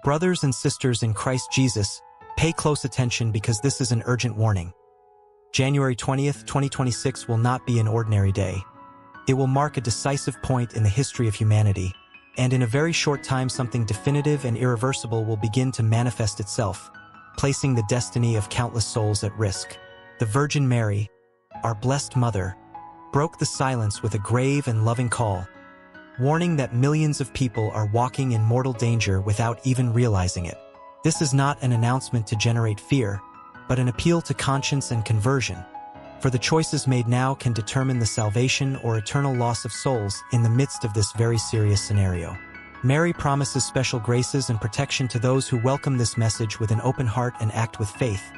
Brothers and sisters in Christ Jesus, pay close attention because this is an urgent warning. January 20th, 2026 will not be an ordinary day. It will mark a decisive point in the history of humanity, and in a very short time something definitive and irreversible will begin to manifest itself, placing the destiny of countless souls at risk. The Virgin Mary, our blessed Mother, broke the silence with a grave and loving call, warning that millions of people are walking in mortal danger without even realizing it. This is not an announcement to generate fear, but an appeal to conscience and conversion, for the choices made now can determine the salvation or eternal loss of souls in the midst of this very serious scenario. Mary promises special graces and protection to those who welcome this message with an open heart and act with faith,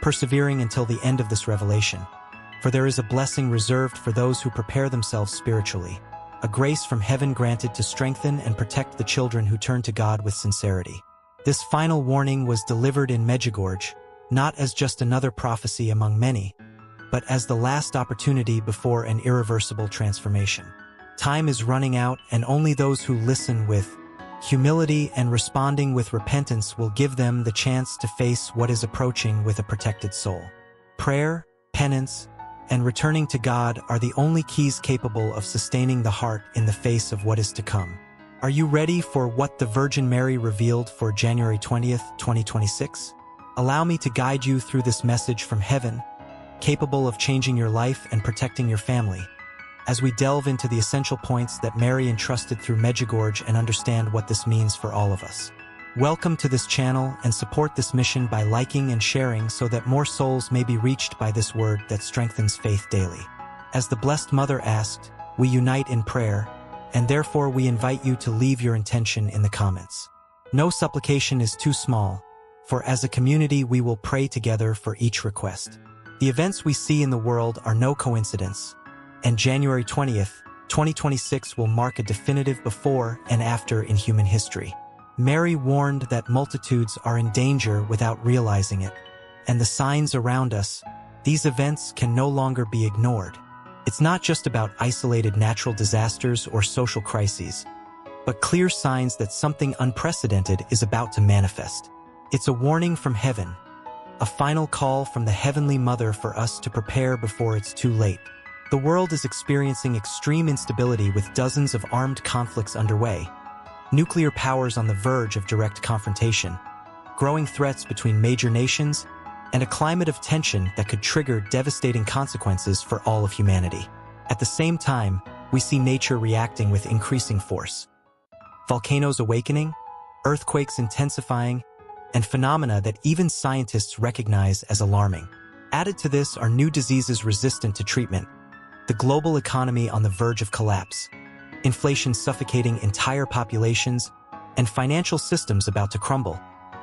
persevering until the end of this revelation. For there is a blessing reserved for those who prepare themselves spiritually, a grace from heaven granted to strengthen and protect the children who turn to God with sincerity. This final warning was delivered in Medjugorje, not as just another prophecy among many, but as the last opportunity before an irreversible transformation. Time is running out, and only those who listen with humility and responding with repentance will give them the chance to face what is approaching with a protected soul. Prayer, penance, and returning to God are the only keys capable of sustaining the heart in the face of what is to come. Are you ready for what the Virgin Mary revealed for January 20th, 2026? Allow me to guide you through this message from heaven, capable of changing your life and protecting your family, as we delve into the essential points that Mary entrusted through Medjugorje and understand what this means for all of us. Welcome to this channel, and support this mission by liking and sharing so that more souls may be reached by this word that strengthens faith daily. As the Blessed Mother asked, we unite in prayer, and therefore we invite you to leave your intention in the comments. No supplication is too small, for as a community we will pray together for each request. The events we see in the world are no coincidence, and January 20th, 2026 will mark a definitive before and after in human history. Mary warned that multitudes are in danger without realizing it, and the signs around us, these events can no longer be ignored. It's not just about isolated natural disasters or social crises, but clear signs that something unprecedented is about to manifest. It's a warning from heaven, a final call from the Heavenly Mother for us to prepare before it's too late. The world is experiencing extreme instability with dozens of armed conflicts underway, nuclear powers on the verge of direct confrontation, growing threats between major nations, and a climate of tension that could trigger devastating consequences for all of humanity. At the same time, we see nature reacting with increasing force. Volcanoes awakening, earthquakes intensifying, and phenomena that even scientists recognize as alarming. Added to this are new diseases resistant to treatment, the global economy on the verge of collapse, inflation suffocating entire populations, and financial systems about to crumble,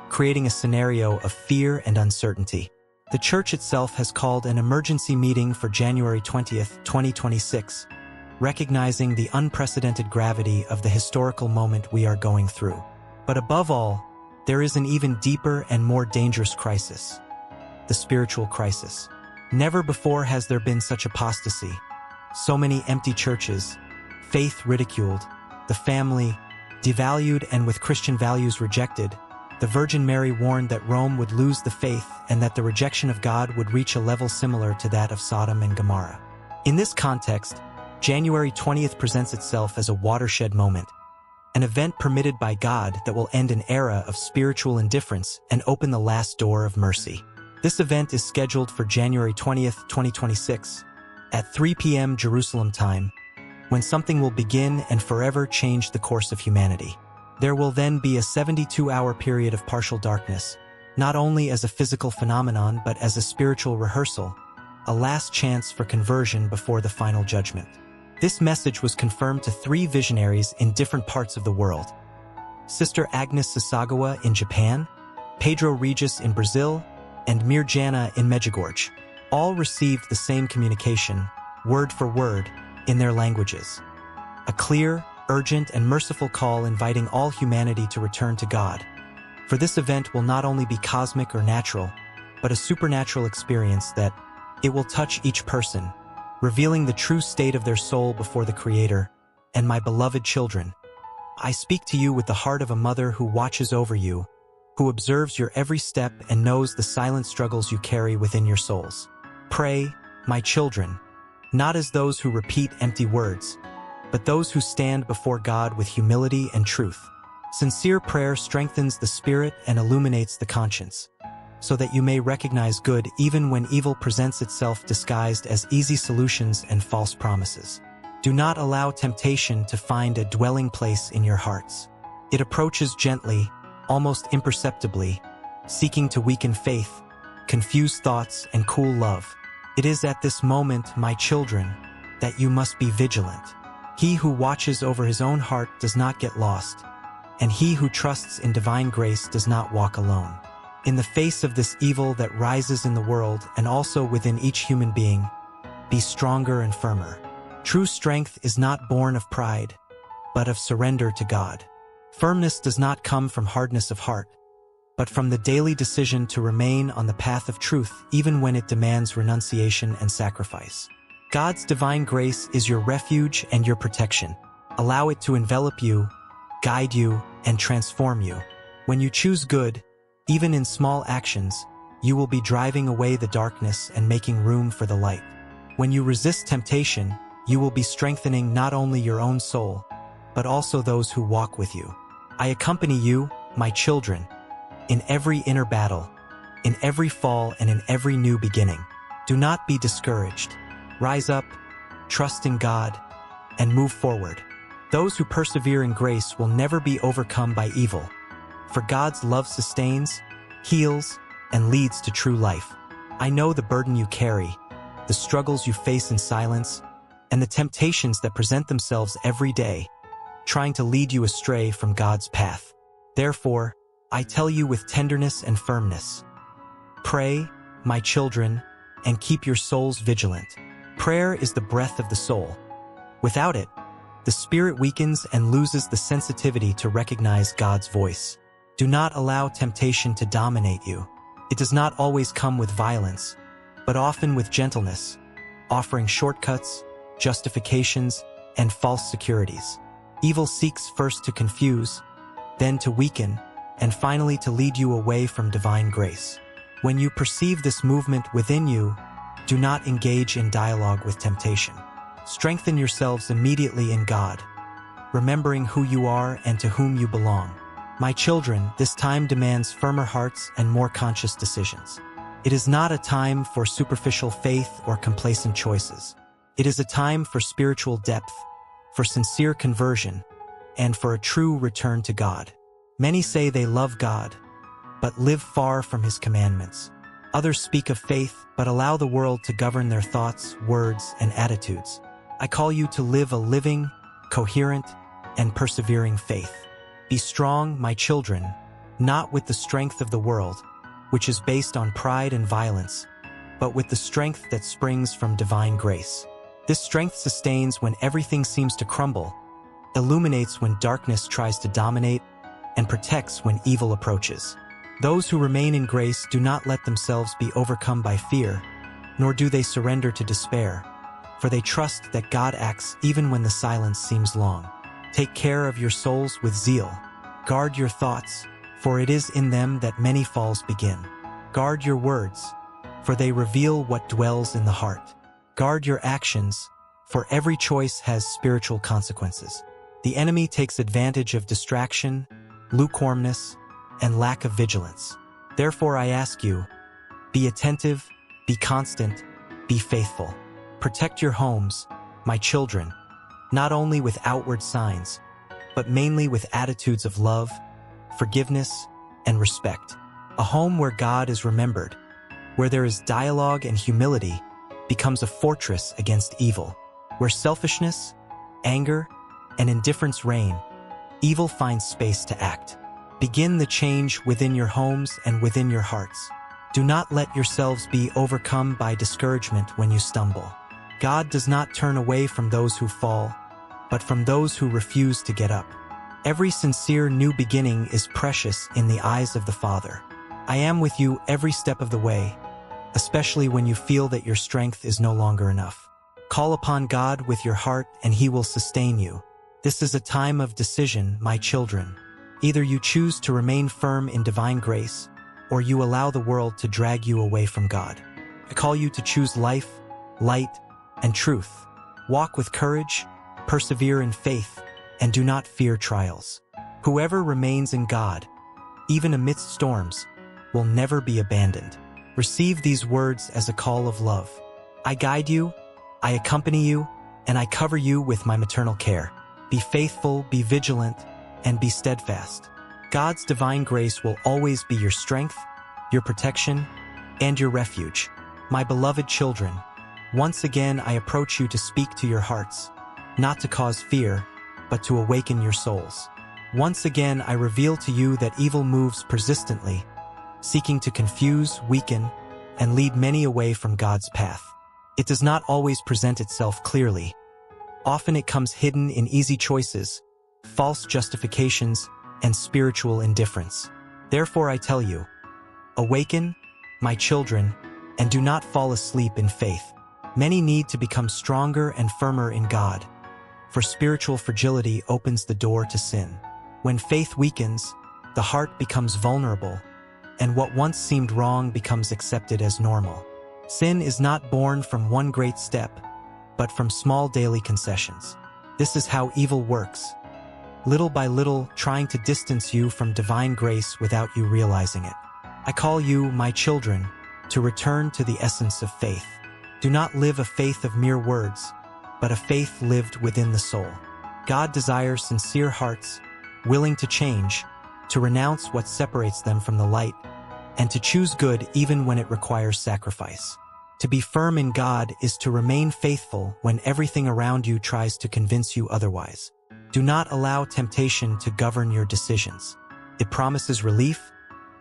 creating a scenario of fear and uncertainty. The Church itself has called an emergency meeting for January 20th, 2026, recognizing the unprecedented gravity of the historical moment we are going through. But above all, there is an even deeper and more dangerous crisis: the spiritual crisis. Never before has there been such apostasy. So many empty churches, faith ridiculed, the family devalued, and with Christian values rejected. The Virgin Mary warned that Rome would lose the faith and that the rejection of God would reach a level similar to that of Sodom and Gomorrah. In this context, January 20th presents itself as a watershed moment, an event permitted by God that will end an era of spiritual indifference and open the last door of mercy. This event is scheduled for January 20th, 2026, at 3 p.m. Jerusalem time, when something will begin and forever change the course of humanity. There will then be a 72-hour period of partial darkness, not only as a physical phenomenon but as a spiritual rehearsal, a last chance for conversion before the final judgment. This message was confirmed to 3 visionaries in different parts of the world: Sister Agnes Sasagawa in Japan, Pedro Regis in Brazil, and Mirjana in Medjugorje. All received the same communication, word for word, in their languages. A clear, urgent, and merciful call inviting all humanity to return to God. For this event will not only be cosmic or natural, but a supernatural experience that it will touch each person, revealing the true state of their soul before the Creator. And my beloved children, I speak to you with the heart of a mother who watches over you, who observes your every step and knows the silent struggles you carry within your souls. Pray, my children, not as those who repeat empty words, but those who stand before God with humility and truth. Sincere prayer strengthens the spirit and illuminates the conscience, so that you may recognize good even when evil presents itself disguised as easy solutions and false promises. Do not allow temptation to find a dwelling place in your hearts. It approaches gently, almost imperceptibly, seeking to weaken faith, confuse thoughts, and cool love. It is at this moment, my children, that you must be vigilant. He who watches over his own heart does not get lost, and he who trusts in divine grace does not walk alone. In the face of this evil that rises in the world and also within each human being, be stronger and firmer. True strength is not born of pride, but of surrender to God. Firmness does not come from hardness of heart, but from the daily decision to remain on the path of truth even when it demands renunciation and sacrifice. God's divine grace is your refuge and your protection. Allow it to envelop you, guide you, and transform you. When you choose good, even in small actions, you will be driving away the darkness and making room for the light. When you resist temptation, you will be strengthening not only your own soul, but also those who walk with you. I accompany you, my children, in every inner battle, in every fall, and in every new beginning. Do not be discouraged. Rise up, trust in God, and move forward. Those who persevere in grace will never be overcome by evil, for God's love sustains, heals, and leads to true life. I know the burden you carry, the struggles you face in silence, and the temptations that present themselves every day, trying to lead you astray from God's path. Therefore, I tell you with tenderness and firmness, pray, my children, and keep your souls vigilant. Prayer is the breath of the soul. Without it, the spirit weakens and loses the sensitivity to recognize God's voice. Do not allow temptation to dominate you. It does not always come with violence, but often with gentleness, offering shortcuts, justifications, and false securities. Evil seeks first to confuse, then to weaken, and finally to lead you away from divine grace. When you perceive this movement within you, do not engage in dialogue with temptation. Strengthen yourselves immediately in God, remembering who you are and to whom you belong. My children, this time demands firmer hearts and more conscious decisions. It is not a time for superficial faith or complacent choices. It is a time for spiritual depth, for sincere conversion, and for a true return to God. Many say they love God, but live far from His commandments. Others speak of faith, but allow the world to govern their thoughts, words, and attitudes. I call you to live a living, coherent, and persevering faith. Be strong, my children, not with the strength of the world, which is based on pride and violence, but with the strength that springs from divine grace. This strength sustains when everything seems to crumble, illuminates when darkness tries to dominate, and protects when evil approaches. Those who remain in grace do not let themselves be overcome by fear, nor do they surrender to despair, for they trust that God acts even when the silence seems long. Take care of your souls with zeal. Guard your thoughts, for it is in them that many falls begin. Guard your words, for they reveal what dwells in the heart. Guard your actions, for every choice has spiritual consequences. The enemy takes advantage of distraction, lukewarmness, and lack of vigilance. Therefore I ask you, be attentive, be constant, be faithful. Protect your homes, my children, not only with outward signs, but mainly with attitudes of love, forgiveness, and respect. A home where God is remembered, where there is dialogue and humility, becomes a fortress against evil. Where selfishness, anger, and indifference reign, evil finds space to act. Begin the change within your homes and within your hearts. Do not let yourselves be overcome by discouragement when you stumble. God does not turn away from those who fall, but from those who refuse to get up. Every sincere new beginning is precious in the eyes of the Father. I am with you every step of the way, especially when you feel that your strength is no longer enough. Call upon God with your heart and He will sustain you. This is a time of decision, my children. Either you choose to remain firm in divine grace, or you allow the world to drag you away from God. I call you to choose life, light, and truth. Walk with courage, persevere in faith, and do not fear trials. Whoever remains in God, even amidst storms, will never be abandoned. Receive these words as a call of love. I guide you, I accompany you, and I cover you with my maternal care. Be faithful, be vigilant, and be steadfast. God's divine grace will always be your strength, your protection, and your refuge. My beloved children, once again I approach you to speak to your hearts, not to cause fear, but to awaken your souls. Once again I reveal to you that evil moves persistently, seeking to confuse, weaken, and lead many away from God's path. It does not always present itself clearly. Often it comes hidden in easy choices, false justifications, and spiritual indifference. Therefore I tell you, awaken, my children, and do not fall asleep in faith. Many need to become stronger and firmer in God, for spiritual fragility opens the door to sin. When faith weakens, the heart becomes vulnerable, and what once seemed wrong becomes accepted as normal. Sin is not born from one great step, but from small daily concessions. This is how evil works, little by little trying to distance you from divine grace without you realizing it. I call you, my children, to return to the essence of faith. Do not live a faith of mere words, but a faith lived within the soul. God desires sincere hearts, willing to change, to renounce what separates them from the light, and to choose good even when it requires sacrifice. To be firm in God is to remain faithful when everything around you tries to convince you otherwise. Do not allow temptation to govern your decisions. It promises relief,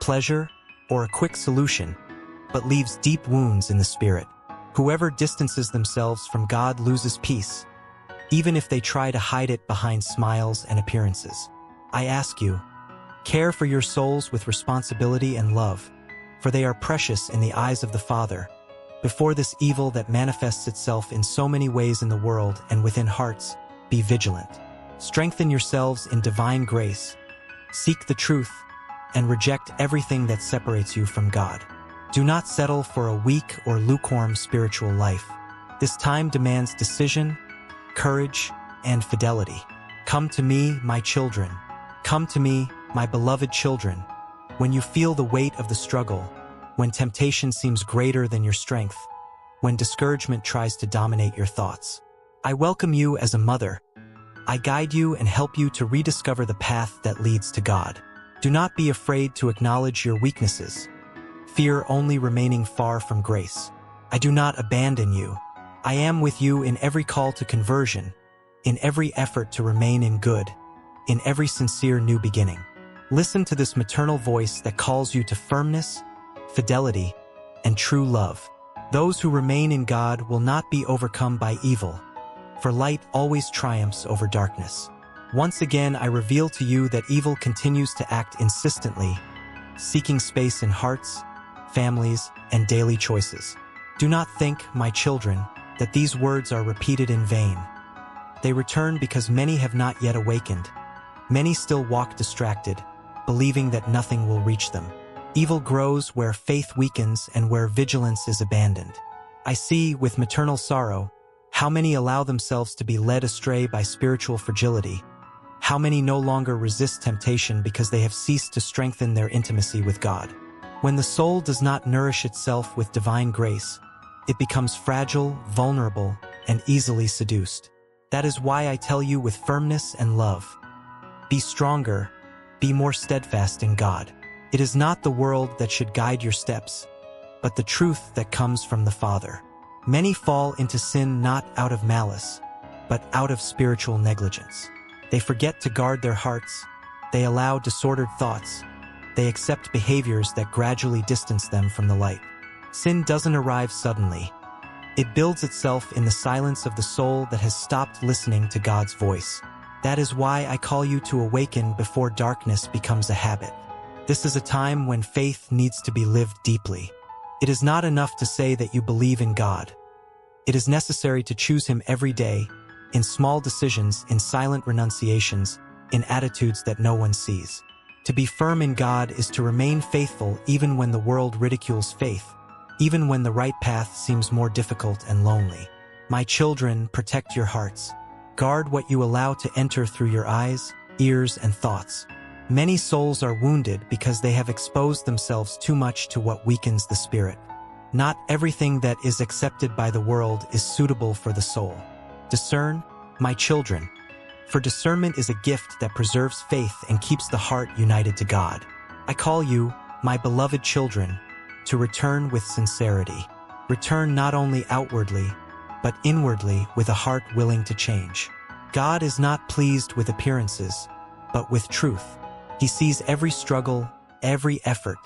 pleasure, or a quick solution, but leaves deep wounds in the spirit. Whoever distances themselves from God loses peace, even if they try to hide it behind smiles and appearances. I ask you, care for your souls with responsibility and love, for they are precious in the eyes of the Father. Before this evil that manifests itself in so many ways in the world and within hearts, be vigilant. Strengthen yourselves in divine grace, seek the truth, and reject everything that separates you from God. Do not settle for a weak or lukewarm spiritual life. This time demands decision, courage, and fidelity. Come to me, my children. Come to me, my beloved children, when you feel the weight of the struggle, when temptation seems greater than your strength, when discouragement tries to dominate your thoughts. I welcome you as a mother. I guide you and help you to rediscover the path that leads to God. Do not be afraid to acknowledge your weaknesses. Fear only remaining far from grace. I do not abandon you. I am with you in every call to conversion, in every effort to remain in good, in every sincere new beginning. Listen to this maternal voice that calls you to firmness, fidelity, and true love. Those who remain in God will not be overcome by evil, for light always triumphs over darkness. Once again, I reveal to you that evil continues to act insistently, seeking space in hearts, families, and daily choices. Do not think, my children, that these words are repeated in vain. They return because many have not yet awakened. Many still walk distracted, believing that nothing will reach them. Evil grows where faith weakens and where vigilance is abandoned. I see, with maternal sorrow, how many allow themselves to be led astray by spiritual fragility, how many no longer resist temptation because they have ceased to strengthen their intimacy with God. When the soul does not nourish itself with divine grace, it becomes fragile, vulnerable, and easily seduced. That is why I tell you with firmness and love, be stronger, be more steadfast in God. It is not the world that should guide your steps, but the truth that comes from the Father. Many fall into sin not out of malice, but out of spiritual negligence. They forget to guard their hearts, they allow disordered thoughts, they accept behaviors that gradually distance them from the light. Sin doesn't arrive suddenly. It builds itself in the silence of the soul that has stopped listening to God's voice. That is why I call you to awaken before darkness becomes a habit. This is a time when faith needs to be lived deeply. It is not enough to say that you believe in God. It is necessary to choose Him every day, in small decisions, in silent renunciations, in attitudes that no one sees. To be firm in God is to remain faithful even when the world ridicules faith, even when the right path seems more difficult and lonely. My children, protect your hearts. Guard what you allow to enter through your eyes, ears, and thoughts. Many souls are wounded because they have exposed themselves too much to what weakens the spirit. Not everything that is accepted by the world is suitable for the soul. Discern, my children, for discernment is a gift that preserves faith and keeps the heart united to God. I call you, my beloved children, to return with sincerity. Return not only outwardly, but inwardly with a heart willing to change. God is not pleased with appearances, but with truth. He sees every struggle, every effort,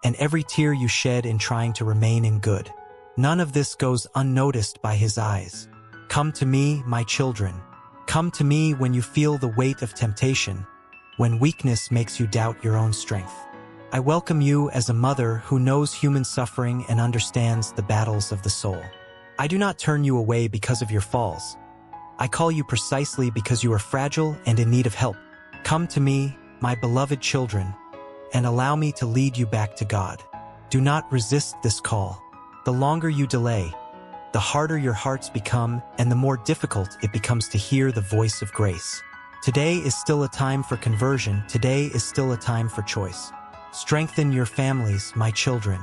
and every tear you shed in trying to remain in good. None of this goes unnoticed by His eyes. Come to me, my children. Come to me when you feel the weight of temptation, when weakness makes you doubt your own strength. I welcome you as a mother who knows human suffering and understands the battles of the soul. I do not turn you away because of your falls. I call you precisely because you are fragile and in need of help. Come to me, my beloved children, and allow me to lead you back to God. Do not resist this call. The longer you delay, the harder your hearts become, and the more difficult it becomes to hear the voice of grace. Today is still a time for conversion. Today is still a time for choice. Strengthen your families, my children.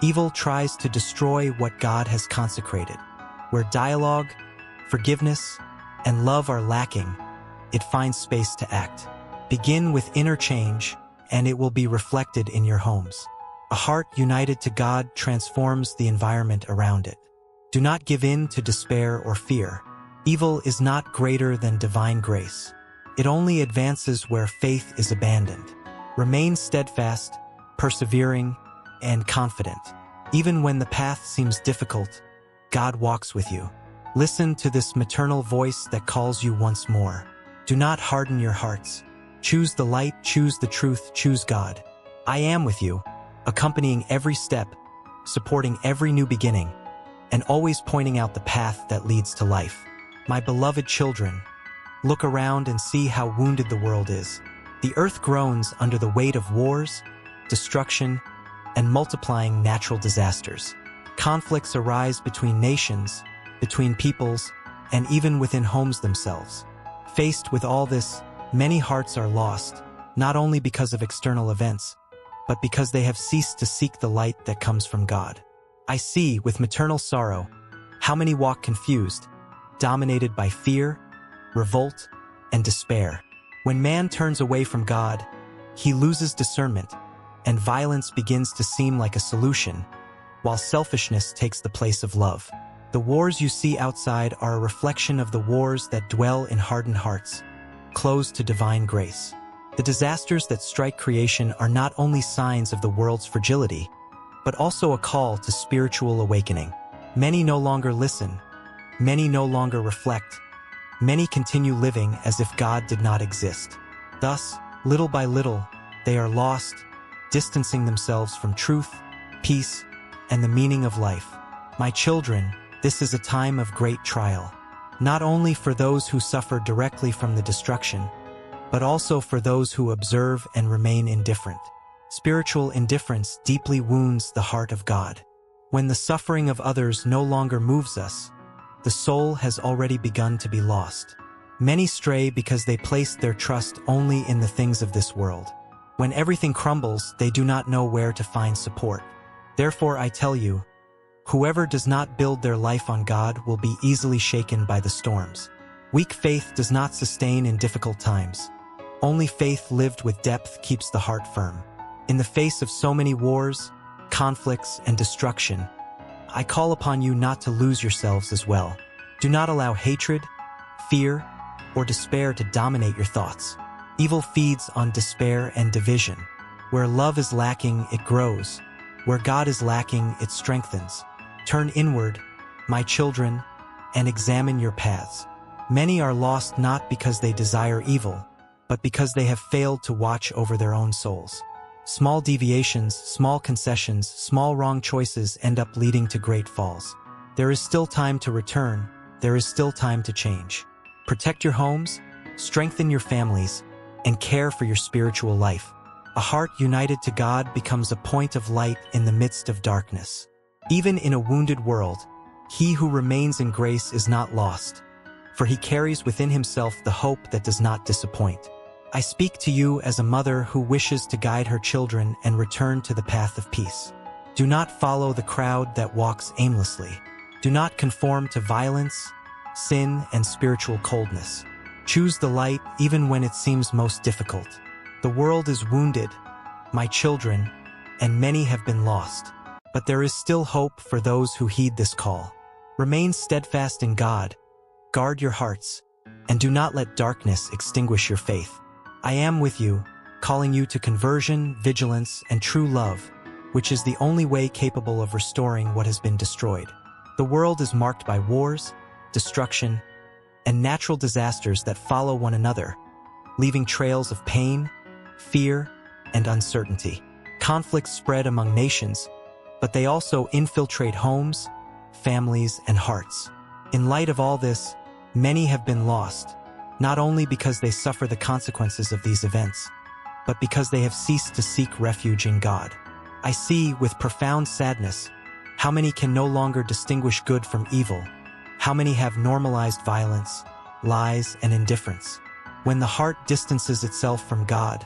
Evil tries to destroy what God has consecrated. Where dialogue, forgiveness, and love are lacking, it finds space to act. Begin with inner change, and it will be reflected in your homes. A heart united to God transforms the environment around it. Do not give in to despair or fear. Evil is not greater than divine grace. It only advances where faith is abandoned. Remain steadfast, persevering, and confident. Even when the path seems difficult, God walks with you. Listen to this maternal voice that calls you once more. Do not harden your hearts. Choose the light, choose the truth, choose God. I am with you, accompanying every step, supporting every new beginning, and always pointing out the path that leads to life. My beloved children, look around and see how wounded the world is. The earth groans under the weight of wars, destruction, and multiplying natural disasters. Conflicts arise between nations, between peoples, and even within homes themselves. Faced with all this, many hearts are lost, not only because of external events, but because they have ceased to seek the light that comes from God. I see, with maternal sorrow, how many walk confused, dominated by fear, revolt, and despair. When man turns away from God, he loses discernment, and violence begins to seem like a solution, while selfishness takes the place of love. The wars you see outside are a reflection of the wars that dwell in hardened hearts, closed to divine grace. The disasters that strike creation are not only signs of the world's fragility, but also a call to spiritual awakening. Many no longer listen. Many no longer reflect. Many continue living as if God did not exist. Thus, little by little, they are lost, distancing themselves from truth, peace, and the meaning of life. My children, this is a time of great trial, not only for those who suffer directly from the destruction, but also for those who observe and remain indifferent. Spiritual indifference deeply wounds the heart of God. When the suffering of others no longer moves us, the soul has already begun to be lost. Many stray because they place their trust only in the things of this world. When everything crumbles, they do not know where to find support. Therefore, I tell you, whoever does not build their life on God will be easily shaken by the storms. Weak faith does not sustain in difficult times. Only faith lived with depth keeps the heart firm. In the face of so many wars, conflicts, and destruction, I call upon you not to lose yourselves as well. Do not allow hatred, fear, or despair to dominate your thoughts. Evil feeds on despair and division. Where love is lacking, it grows. Where God is lacking, it strengthens. Turn inward, my children, and examine your paths. Many are lost not because they desire evil, but because they have failed to watch over their own souls. Small deviations, small concessions, small wrong choices end up leading to great falls. There is still time to return. There is still time to change. Protect your homes, strengthen your families, and care for your spiritual life. A heart united to God becomes a point of light in the midst of darkness. Even in a wounded world, he who remains in grace is not lost, for he carries within himself the hope that does not disappoint. I speak to you as a mother who wishes to guide her children and return to the path of peace. Do not follow the crowd that walks aimlessly. Do not conform to violence, sin, and spiritual coldness. Choose the light even when it seems most difficult. The world is wounded, my children, and many have been lost. But there is still hope for those who heed this call. Remain steadfast in God, guard your hearts, and do not let darkness extinguish your faith. I am with you, calling you to conversion, vigilance, and true love, which is the only way capable of restoring what has been destroyed. The world is marked by wars, destruction, and natural disasters that follow one another, leaving trails of pain, fear, and uncertainty. Conflicts spread among nations, but they also infiltrate homes, families, and hearts. In light of all this, many have been lost, not only because they suffer the consequences of these events, but because they have ceased to seek refuge in God. I see, with profound sadness, how many can no longer distinguish good from evil, how many have normalized violence, lies, and indifference. When the heart distances itself from God,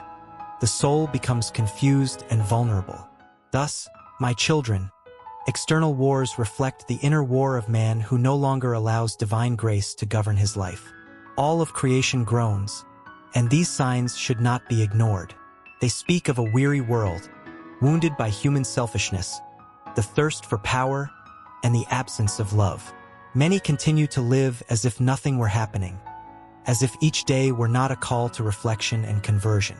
the soul becomes confused and vulnerable. Thus, my children, external wars reflect the inner war of man who no longer allows divine grace to govern his life. All of creation groans, and these signs should not be ignored. They speak of a weary world, wounded by human selfishness, the thirst for power, and the absence of love. Many continue to live as if nothing were happening, as if each day were not a call to reflection and conversion.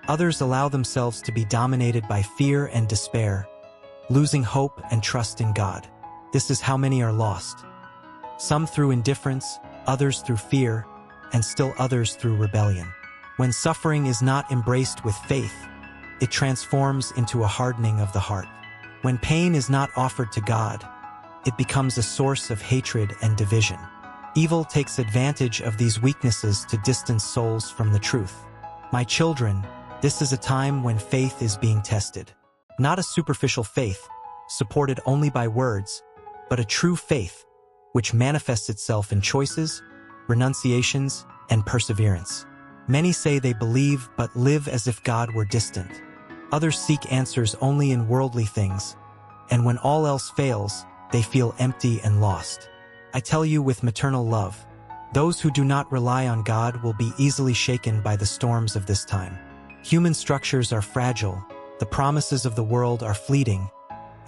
Others allow themselves to be dominated by fear and despair, losing hope and trust in God. This is how many are lost. Some through indifference, others through fear, and still others through rebellion. When suffering is not embraced with faith, it transforms into a hardening of the heart. When pain is not offered to God, it becomes a source of hatred and division. Evil takes advantage of these weaknesses to distance souls from the truth. My children, this is a time when faith is being tested. Not a superficial faith, supported only by words, but a true faith, which manifests itself in choices, renunciations, and perseverance. Many say they believe but live as if God were distant. Others seek answers only in worldly things, and when all else fails, they feel empty and lost. I tell you with maternal love, those who do not rely on God will be easily shaken by the storms of this time. Human structures are fragile, the promises of the world are fleeting,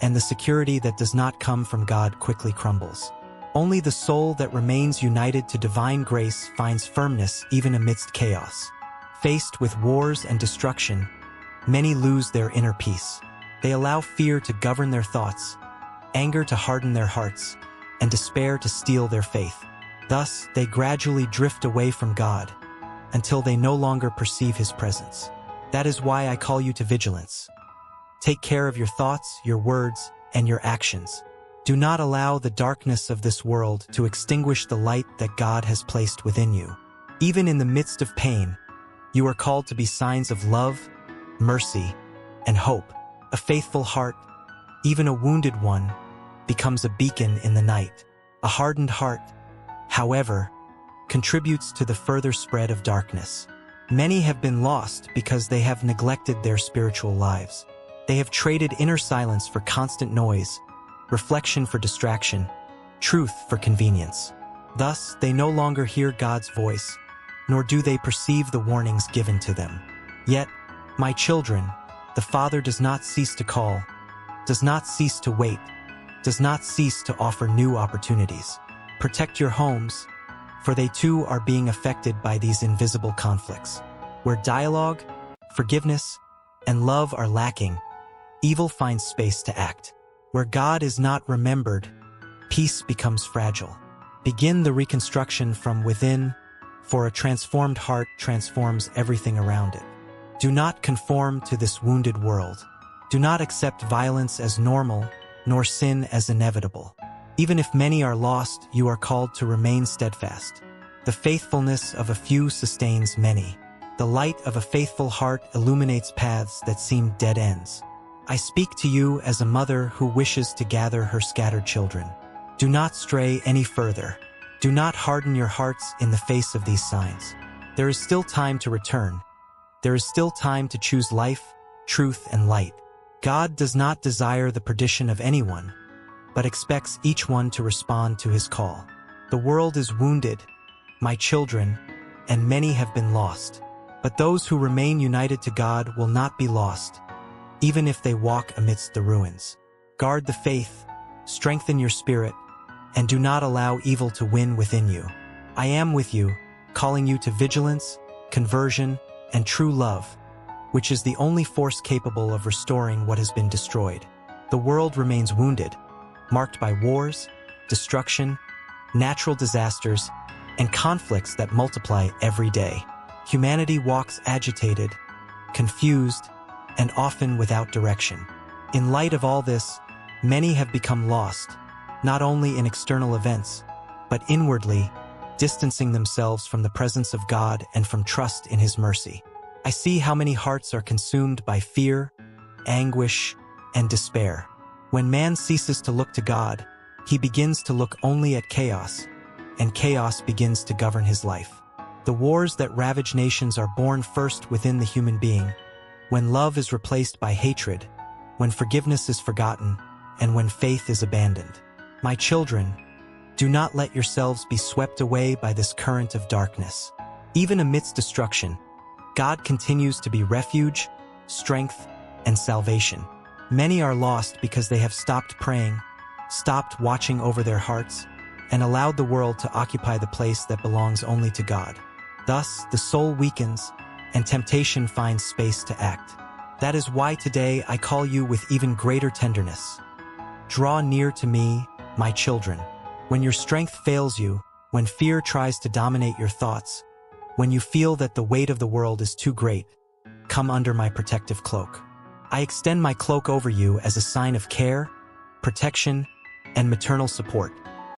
and the security that does not come from God quickly crumbles. Only the soul that remains united to divine grace finds firmness even amidst chaos. Faced with wars and destruction, many lose their inner peace. They allow fear to govern their thoughts, anger to harden their hearts, and despair to steal their faith. Thus, they gradually drift away from God until they no longer perceive His presence. That is why I call you to vigilance. Take care of your thoughts, your words, and your actions. Do not allow the darkness of this world to extinguish the light that God has placed within you. Even in the midst of pain, you are called to be signs of love, mercy, and hope. A faithful heart, even a wounded one, becomes a beacon in the night. A hardened heart, however, contributes to the further spread of darkness. Many have been lost because they have neglected their spiritual lives. They have traded inner silence for constant noise, reflection for distraction, truth for convenience. Thus, they no longer hear God's voice, nor do they perceive the warnings given to them. Yet, my children, the Father does not cease to call, does not cease to wait, does not cease to offer new opportunities. Protect your homes, for they too are being affected by these invisible conflicts. Where dialogue, forgiveness, and love are lacking, evil finds space to act. Where God is not remembered, peace becomes fragile. Begin the reconstruction from within, for a transformed heart transforms everything around it. Do not conform to this wounded world. Do not accept violence as normal, nor sin as inevitable. Even if many are lost, you are called to remain steadfast. The faithfulness of a few sustains many. The light of a faithful heart illuminates paths that seem dead ends. I speak to you as a mother who wishes to gather her scattered children. Do not stray any further. Do not harden your hearts in the face of these signs. There is still time to return. There is still time to choose life, truth, and light. God does not desire the perdition of anyone, but expects each one to respond to his call. The world is wounded, my children, and many have been lost. But those who remain united to God will not be lost, even if they walk amidst the ruins. Guard the faith, strengthen your spirit, and do not allow evil to win within you. I am with you, calling you to vigilance, conversion, and true love, which is the only force capable of restoring what has been destroyed. The world remains wounded, marked by wars, destruction, natural disasters, and conflicts that multiply every day. Humanity walks agitated, confused, and often without direction. In light of all this, many have become lost, not only in external events, but inwardly, distancing themselves from the presence of God and from trust in His mercy. I see how many hearts are consumed by fear, anguish, and despair. When man ceases to look to God, he begins to look only at chaos, and chaos begins to govern his life. The wars that ravage nations are born first within the human being, when love is replaced by hatred, when forgiveness is forgotten, and when faith is abandoned. My children, do not let yourselves be swept away by this current of darkness. Even amidst destruction, God continues to be refuge, strength, and salvation. Many are lost because they have stopped praying, stopped watching over their hearts, and allowed the world to occupy the place that belongs only to God. Thus, the soul weakens, and temptation finds space to act. That is why today I call you with even greater tenderness. Draw near to me, my children. When your strength fails you, when fear tries to dominate your thoughts, when you feel that the weight of the world is too great, come under my protective cloak. I extend my cloak over you as a sign of care, protection, and maternal support.